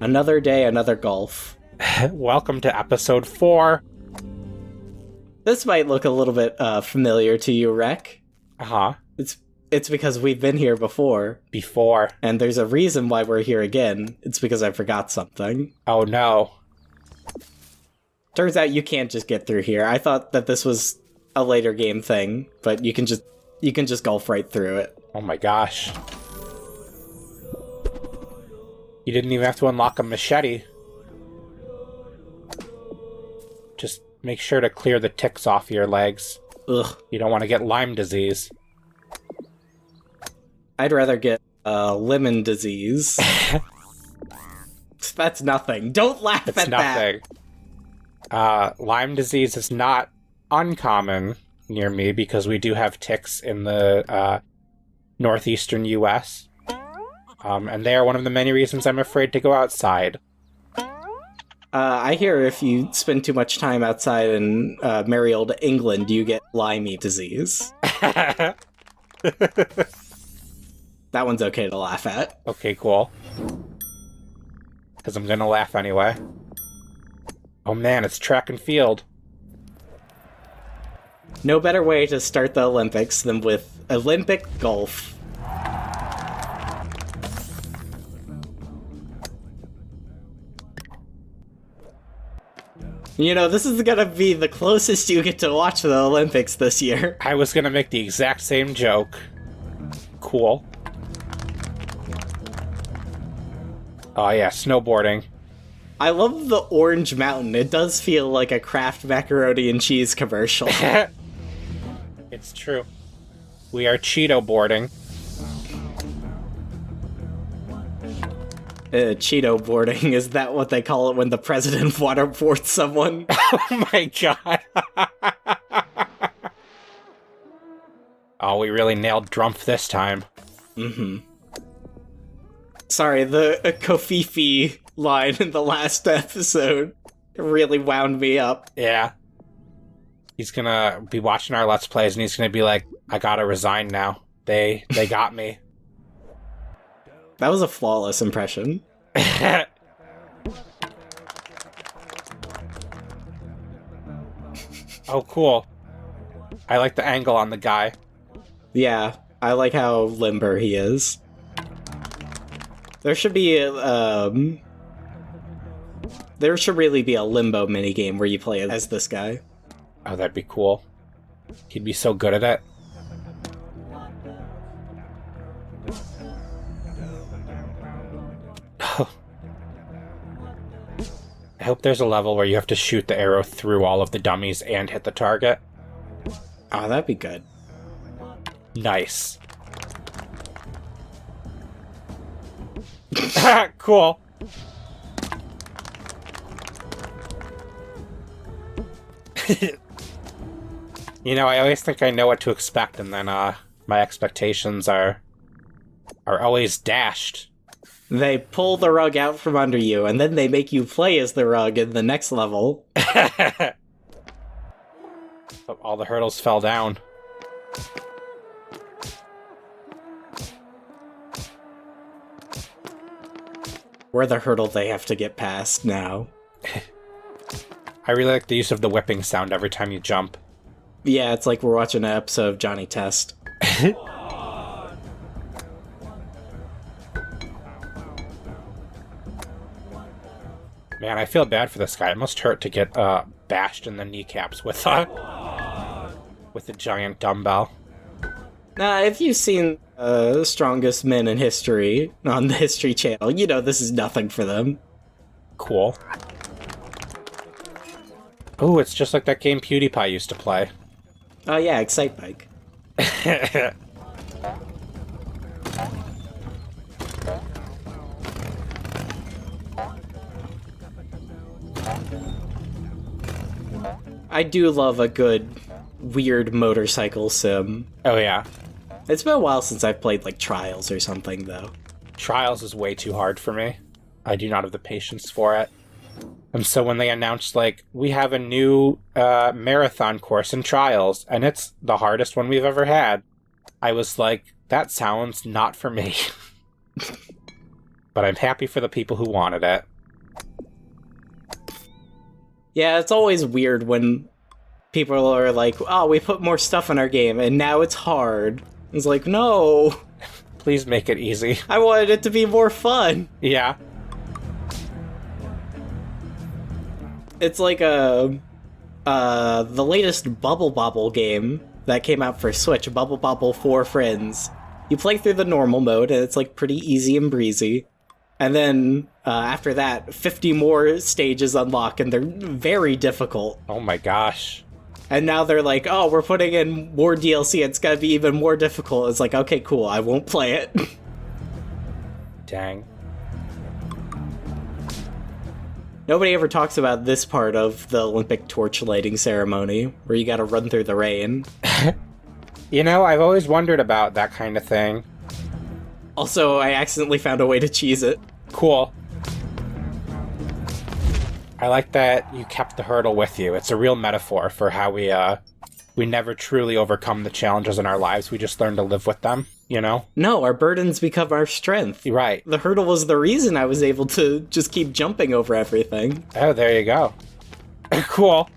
Another day, another golf. Welcome to episode 4. This might look a little bit familiar to you, Rek. Uh-huh. It's because we've been here before. Before. And there's a reason why we're here again. It's because I forgot something. Oh no. Turns out you can't just get through here. I thought that this was a later game thing, but you can just golf right through it. Oh my gosh. You didn't even have to unlock a machete. Just make sure to clear the ticks off your legs. Ugh. You don't want to get Lyme disease. I'd rather get lemon disease. That's nothing. Don't laugh It's at nothing. that. Lyme disease is not uncommon near me because we do have ticks in the northeastern U.S. And they are one of the many reasons I'm afraid to go outside. I hear if you spend too much time outside in merry old England, you get limey disease. That one's okay to laugh at. Okay, cool. Because I'm gonna laugh anyway. Oh man, it's track and field. No better way to start the Olympics than with Olympic golf. You know, this is gonna be the closest you get to watch the Olympics this year. I was gonna make the exact same joke. Cool. Oh yeah, snowboarding. I love the orange mountain. It does feel like a Kraft macaroni and cheese commercial. It's true. We are Cheeto boarding. Cheeto boarding, is that what they call it when the president waterboards someone? Oh my god. Oh, we really nailed Drumpf this time. Mm-hmm. Sorry, the Kofifi line in the last episode really wound me up. Yeah. He's gonna be watching our Let's Plays and he's gonna be like, I gotta resign now. They got me. That was a flawless impression. Oh, cool. I like the angle on the guy. Yeah, I like how limber he is. There should be there should really be a limbo minigame where you play as this guy. Oh, that'd be cool. He'd be so good at it. I hope there's a level where you have to shoot the arrow through all of the dummies and hit the target. Oh, that'd be good. Nice. Cool. You know, I always think I know what to expect, and then my expectations are always dashed. They pull the rug out from under you, and then they make you play as the rug in the next level. All the hurdles fell down. We're the hurdle they have to get past now. I really like the use of the whipping sound every time you jump. Yeah, it's like we're watching an episode of Johnny Test. Man, I feel bad for this guy. It must hurt to get bashed in the kneecaps with a giant dumbbell. Nah, if you've seen The Strongest Men in History on the History Channel, you know this is nothing for them. Cool. Oh, it's just like that game PewDiePie used to play. Oh yeah, Excite Bike. I do love a good, weird motorcycle sim. Oh yeah. It's been a while since I've played, like, Trials or something, though. Trials is way too hard for me. I do not have the patience for it. And so when they announced, like, we have a new marathon course in Trials, and it's the hardest one we've ever had, I was like, that sounds not for me. but I'm happy for the people who wanted it. Yeah, it's always weird when people are like, oh, we put more stuff in our game, and now it's hard. It's like, no. Please make it easy. I wanted it to be more fun. Yeah. It's like the latest Bubble Bobble game that came out for Switch, Bubble Bobble 4 Friends. You play through the normal mode, and it's like pretty easy and breezy. And then after that, 50 more stages unlock, and they're very difficult. Oh my gosh. And now they're like, oh, we're putting in more DLC, it's gonna be even more difficult. It's like, okay, cool, I won't play it. Dang. Nobody ever talks about this part of the Olympic torch lighting ceremony, where you gotta run through the rain. You know, I've always wondered about that kind of thing. Also, I accidentally found a way to cheese it. Cool. I like that you kept the hurdle with you. It's a real metaphor for how we never truly overcome the challenges in our lives. We just learn to live with them, you know? No, our burdens become our strength. You're right. The hurdle was the reason I was able to just keep jumping over everything. Oh, there you go. Cool.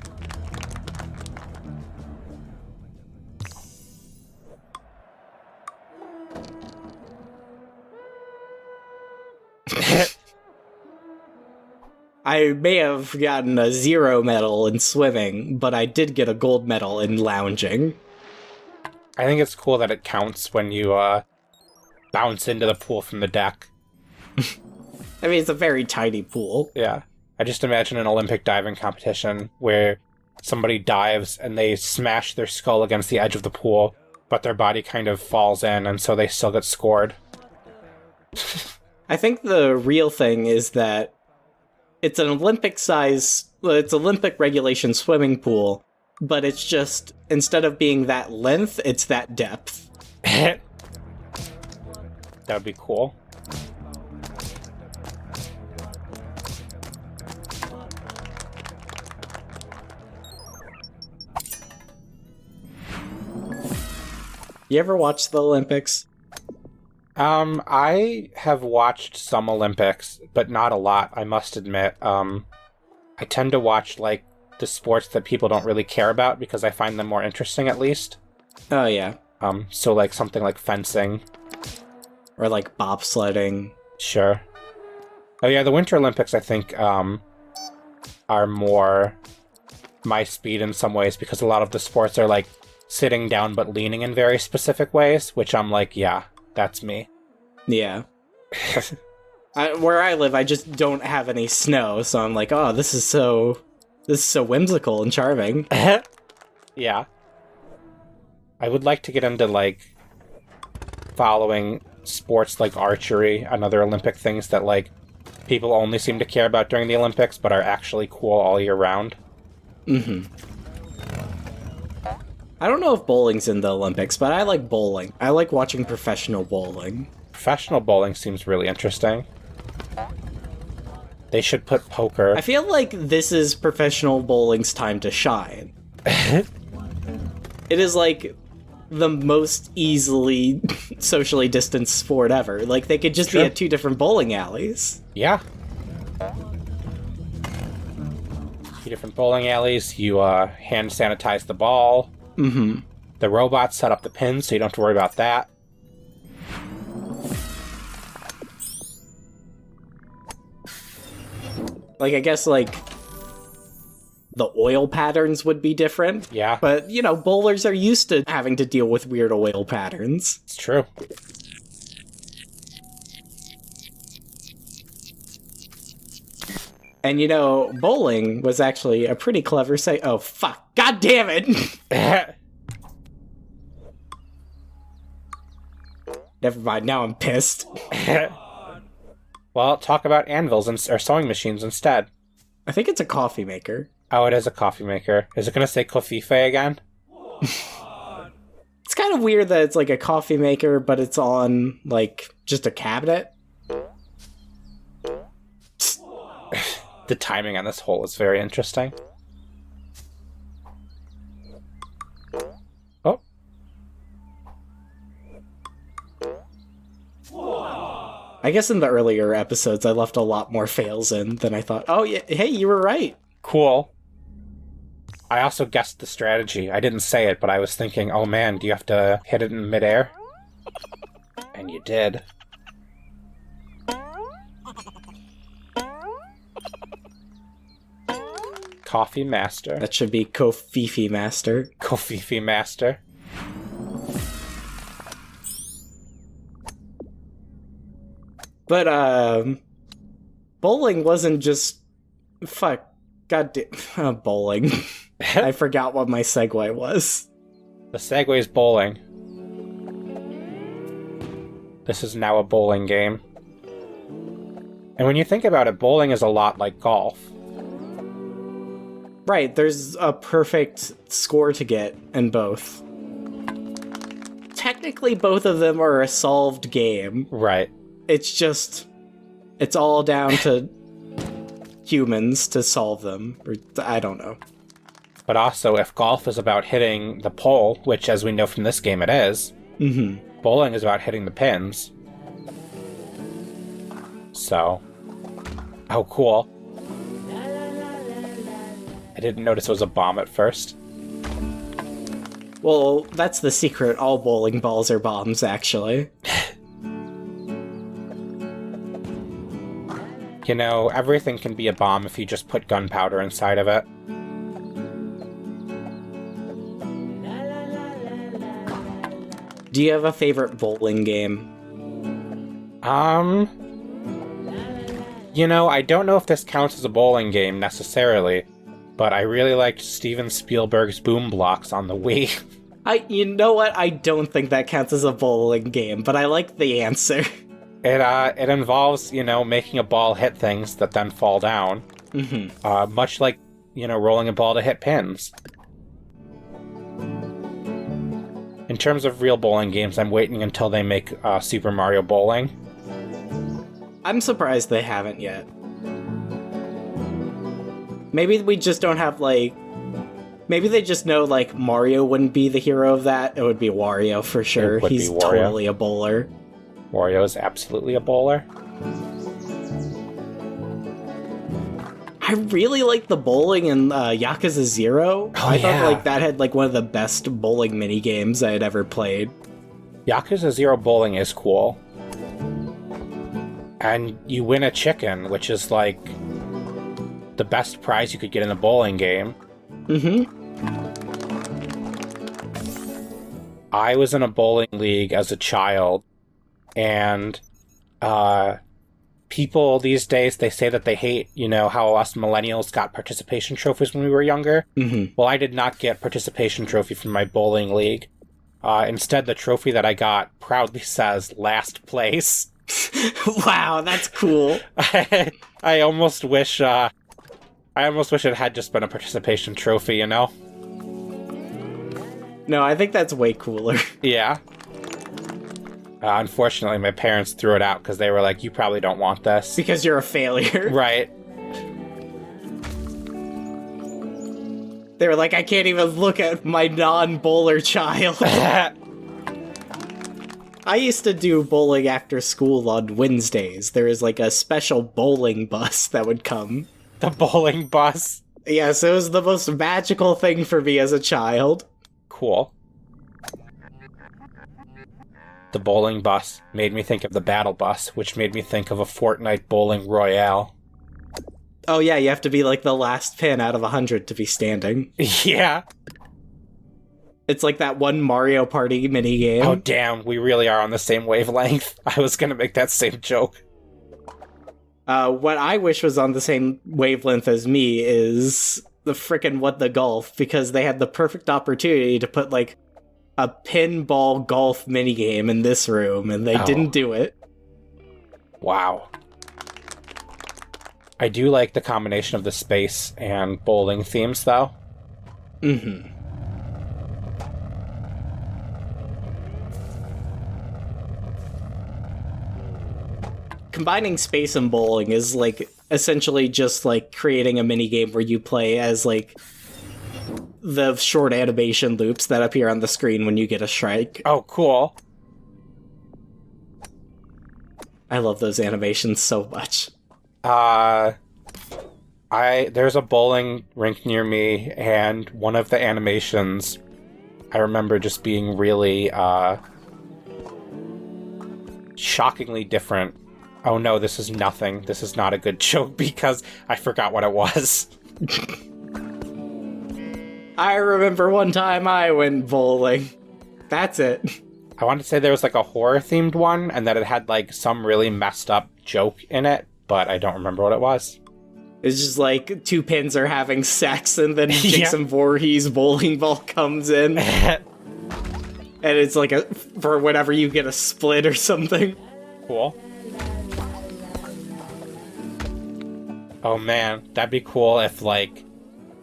I may have gotten a 0 medal in swimming, but I did get a gold medal in lounging. I think it's cool that it counts when you bounce into the pool from the deck. I mean, it's a very tiny pool. Yeah. I just imagine an Olympic diving competition where somebody dives and they smash their skull against the edge of the pool, but their body kind of falls in, and so they still get scored. I think the real thing is that it's an Olympic regulation swimming pool, but it's just, instead of being that length, it's that depth. That would be cool. You ever watch the Olympics? I have watched some Olympics, but not a lot, I must admit. I tend to watch, like, the sports that people don't really care about because I find them more interesting, at least. Oh, yeah. So, like, something like fencing. Or, like, bobsledding. Sure. Oh, yeah, the Winter Olympics, I think, are more my speed in some ways because a lot of the sports are, like, sitting down but leaning in very specific ways, which I'm like, yeah, that's me. Yeah. Where I live, I just don't have any snow, so I'm like, oh, this is so whimsical and charming. Yeah. I would like to get into, like, following sports like archery and other Olympic things that, like, people only seem to care about during the Olympics, but are actually cool all year round. Mm-hmm. I don't know if bowling's in the Olympics, but I like bowling. I like watching professional bowling. Professional bowling seems really interesting. They should put poker. I feel like this is professional bowling's time to shine. It is like the most easily socially distanced sport ever. Like, they could just be at 2 different bowling alleys. Yeah. 2 different bowling alleys. You hand sanitize the ball. Mm-hmm. The robots set up the pins, so you don't have to worry about that. Like, I guess, like, the oil patterns would be different. Yeah. But, you know, bowlers are used to having to deal with weird oil patterns. It's true. And, you know, bowling was actually a pretty clever oh, fuck. God damn it! Never mind, now I'm pissed. Well, talk about anvils or sewing machines instead. I think it's a coffee maker. Oh, it is a coffee maker. Is it going to say Kofife again? It's kind of weird that it's like a coffee maker, but it's on, like, just a cabinet. The timing on this hole is very interesting. Oh. I I guess in the earlier episodes, I left a lot more fails in than I thought. Oh, yeah, hey, you were right. Cool. I also guessed the strategy. I didn't say it, but I was thinking, oh man, do you have to hit it in midair? And you did. Coffee Master. That should be Kofifi Master. Kofifi Master. But, bowling wasn't just... Fuck. Goddamn. Bowling. I forgot what my segue was. The segue is bowling. This is now a bowling game. And when you think about it, bowling is a lot like golf. Right, there's a perfect score to get in both. Technically, both of them are a solved game. Right. It's just... It's all down to humans to solve them. Or, I don't know. But also, if golf is about hitting the pole, which as we know from this game it is, bowling is about hitting the pins. So... Oh, cool. I didn't notice it was a bomb at first. Well, that's the secret. All bowling balls are bombs, actually. You know, everything can be a bomb if you just put gunpowder inside of it. Do you have a favorite bowling game? You know, I don't know if this counts as a bowling game necessarily, but I really liked Steven Spielberg's Boom Blocks on the Wii. You know what? I don't think that counts as a bowling game, but I like the answer. It involves, you know, making a ball hit things that then fall down. Much like, you know, rolling a ball to hit pins. In terms of real bowling games, I'm waiting until they make Super Mario Bowling. I'm surprised they haven't yet. Maybe we just don't have, like... Maybe they just know, like, Mario wouldn't be the hero of that. It would be Wario, for sure. He's totally a bowler. Wario is absolutely a bowler. I really like the bowling in Yakuza 0. I thought, like, that had, like, one of the best bowling minigames I had ever played. Yakuza 0 bowling is cool. And you win a chicken, which is, like, the best prize you could get in a bowling game. I was in a bowling league as a child, and people these days, they say that they hate, you know, how us millennials got participation trophies when we were younger. Well, I did not get participation trophy from my bowling league. Instead, the trophy that I got proudly says last place. Wow, that's cool. I almost wish it had just been a participation trophy, you know? No, I think that's way cooler. Yeah. Unfortunately, my parents threw it out because they were like, you probably don't want this. Because you're a failure. Right. They were like, I can't even look at my non-bowler child. I used to do bowling after school on Wednesdays. There was like a special bowling bus that would come. The bowling bus? Yes, it was the most magical thing for me as a child. Cool. The bowling bus made me think of the battle bus, which made me think of a Fortnite bowling royale. Oh yeah, you have to be like the last pin out of 100 to be standing. Yeah. It's like that one Mario Party minigame. Oh damn, we really are on the same wavelength. I was gonna make that same joke. What I wish was on the same wavelength as me is the frickin' What the Golf, because they had the perfect opportunity to put, like, a pinball golf minigame in this room, and they didn't do it. Wow. I do like the combination of the space and bowling themes, though. Combining space and bowling is, like, essentially just, like, creating a minigame where you play as, like, the short animation loops that appear on the screen when you get a strike. Oh, cool. I love those animations so much. There's a bowling rink near me, and one of the animations I remember just being really, shockingly different. Oh no, this is nothing. This is not a good joke because I forgot what it was. I remember one time I went bowling. That's it. I want to say there was like a horror-themed one, and that it had like some really messed up joke in it, but I don't remember what it was. It's just like two pins are having sex, and then Yeah. Jason Voorhees' bowling ball comes in. And it's like for whenever you get a split or something. Cool. Oh man, that'd be cool if, like,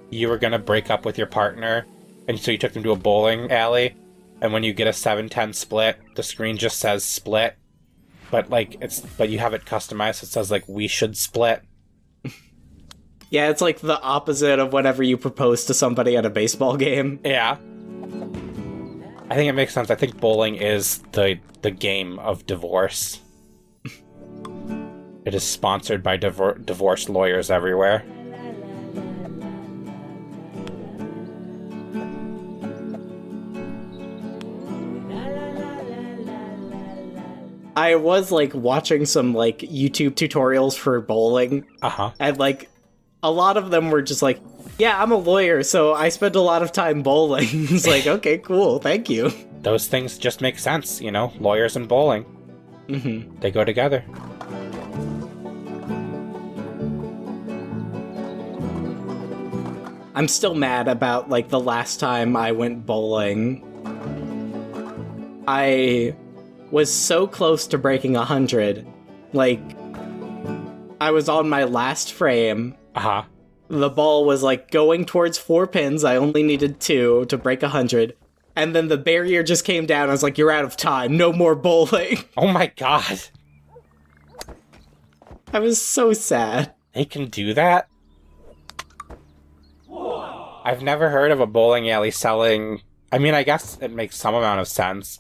you were gonna break up with your partner, and so you took them to a bowling alley, and when you get a 7-10 split, the screen just says split, but, like, but you have it customized, so it says, like, we should split. Yeah, it's like the opposite of whenever you propose to somebody at a baseball game. Yeah. I think it makes sense. I think bowling is the game of divorce. It is sponsored by divorce lawyers everywhere. I was like watching some like YouTube tutorials for bowling, Uh-huh. and like a lot of them were just like, yeah, I'm a lawyer, so I spend a lot of time bowling. It's like, okay, cool, thank you. Those things just make sense, you know? Lawyers and bowling. Mm-hmm. They go together. I'm still mad about like the last time I went bowling. I was so close to breaking 100. Like, I was on my last frame. Uh-huh. The ball was like going towards 4 pins. I only needed 2 to break 100. And then the barrier just came down. I was like, you're out of time. No more bowling. Oh my god. I was so sad. They can do that? I've never heard of a bowling alley selling... I mean, I guess it makes some amount of sense.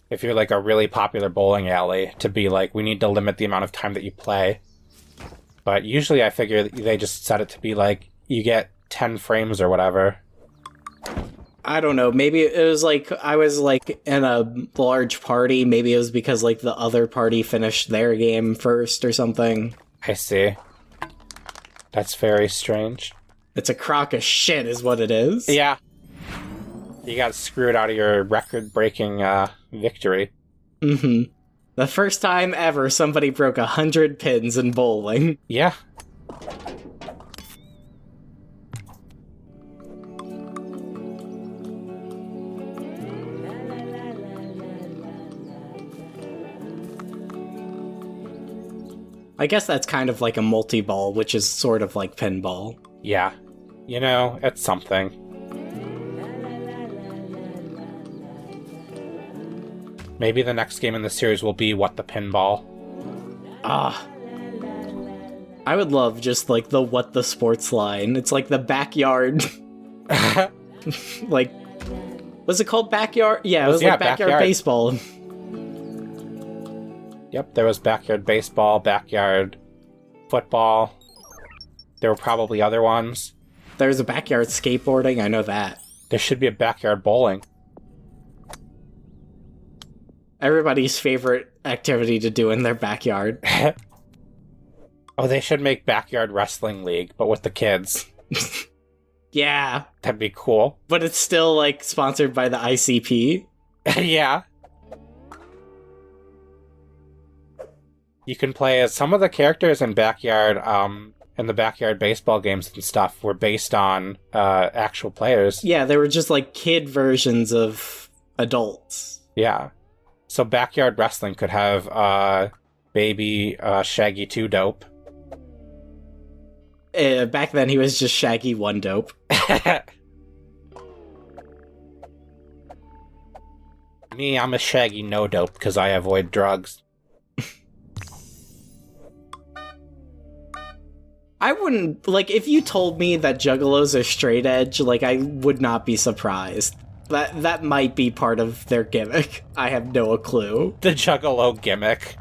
If you're like a really popular bowling alley, to be like, we need to limit the amount of time that you play. But usually I figure that they just set it to be like, you get 10 frames or whatever. I don't know. Maybe it was like I was like in a large party. Maybe it was because like the other party finished their game first or something. I see. That's very strange. It's a crock of shit is what it is. Yeah. You got screwed out of your record-breaking victory. Mm-hmm. The first time ever somebody broke 100 pins in bowling. Yeah. I guess that's kind of like a multi-ball, which is sort of like pinball. Yeah. You know, it's something. Maybe the next game in the series will be What the Pinball. Ah. I would love just like the What the Sports line. It's like the backyard. Like, was it called Backyard? Yeah, it was like Backyard Baseball. Yep, there was Backyard Baseball, Backyard Football. There were probably other ones. There's a Backyard Skateboarding, I know that. There should be a Backyard Bowling. Everybody's favorite activity to do in their backyard. Oh, they should make Backyard Wrestling League, but with the kids. Yeah. That'd be cool. But it's still, like, sponsored by the ICP. Yeah. You can play as some of the characters in Backyard, and the Backyard Baseball games and stuff were based on actual players. Yeah, they were just, like, kid versions of adults. Yeah. So Backyard Wrestling could have baby Shaggy 2 Dope. Back then, he was just Shaggy 1 Dope. Me, I'm a Shaggy No Dope because I avoid drugs. I wouldn't, like, if you told me that Juggalos are straight edge, like, I would not be surprised. That might be part of their gimmick. I have no clue. The Juggalo gimmick.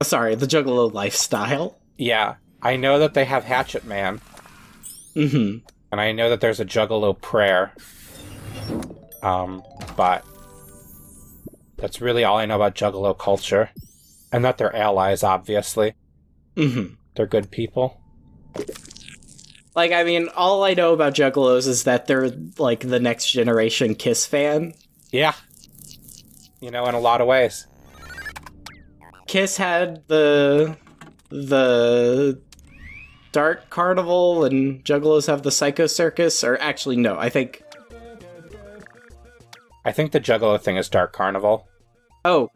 Sorry, the Juggalo lifestyle. Yeah, I know that they have Hatchet Man. Mm-hmm. And I know that there's a Juggalo prayer. But that's really all I know about Juggalo culture. And that they're allies, obviously. Mm-hmm. They're good people. Like, I mean, all I know about Juggalos is that they're, like, the next generation Kiss fan. Yeah. You know, in a lot of ways. Kiss had the Dark Carnival, and Juggalos have the Psycho Circus, or actually, no, I think the Juggalo thing is Dark Carnival. Oh,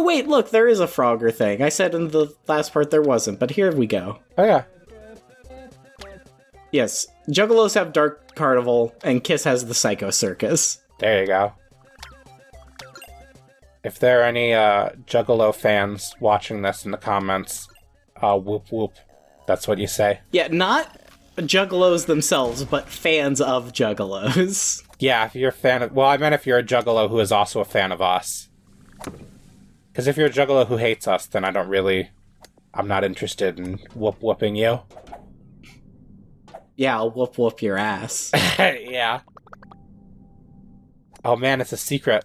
wait, look, there is a Frogger thing. I said in the last part there wasn't, but here we go. Oh, yeah. Yes, Juggalos have Dark Carnival, and Kiss has the Psycho Circus. There you go. If there are any Juggalo fans watching this in the comments, whoop whoop. That's what you say. Yeah, not Juggalos themselves, but fans of Juggalos. Yeah, if you're a fan of... Well, I meant if you're a Juggalo who is also a fan of us. Because if you're a Juggalo who hates us, then I'm not interested in whooping you. Yeah, I'll whoop your ass. Yeah. Oh man, it's a secret.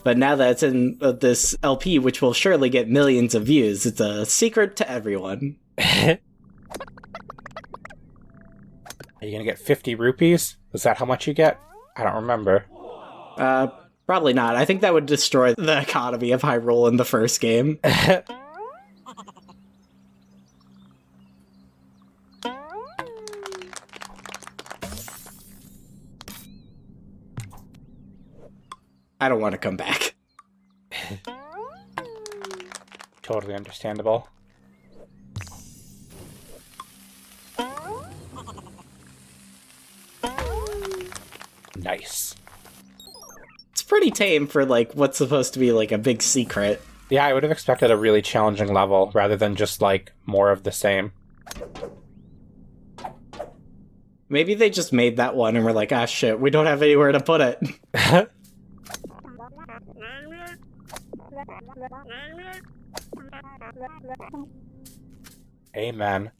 But now that it's in this LP, which will surely get millions of views, it's a secret to everyone. Are you gonna get 50 rupees? Is that how much you get? I don't remember. Probably not. I think that would destroy the economy of Hyrule in the first game. I don't want to come back. Totally understandable. Nice. It's pretty tame for, like, what's supposed to be, like, a big secret. Yeah, I would have expected a really challenging level, rather than just, like, more of the same. Maybe they just made that one and were like, ah, shit, we don't have anywhere to put it. Amen.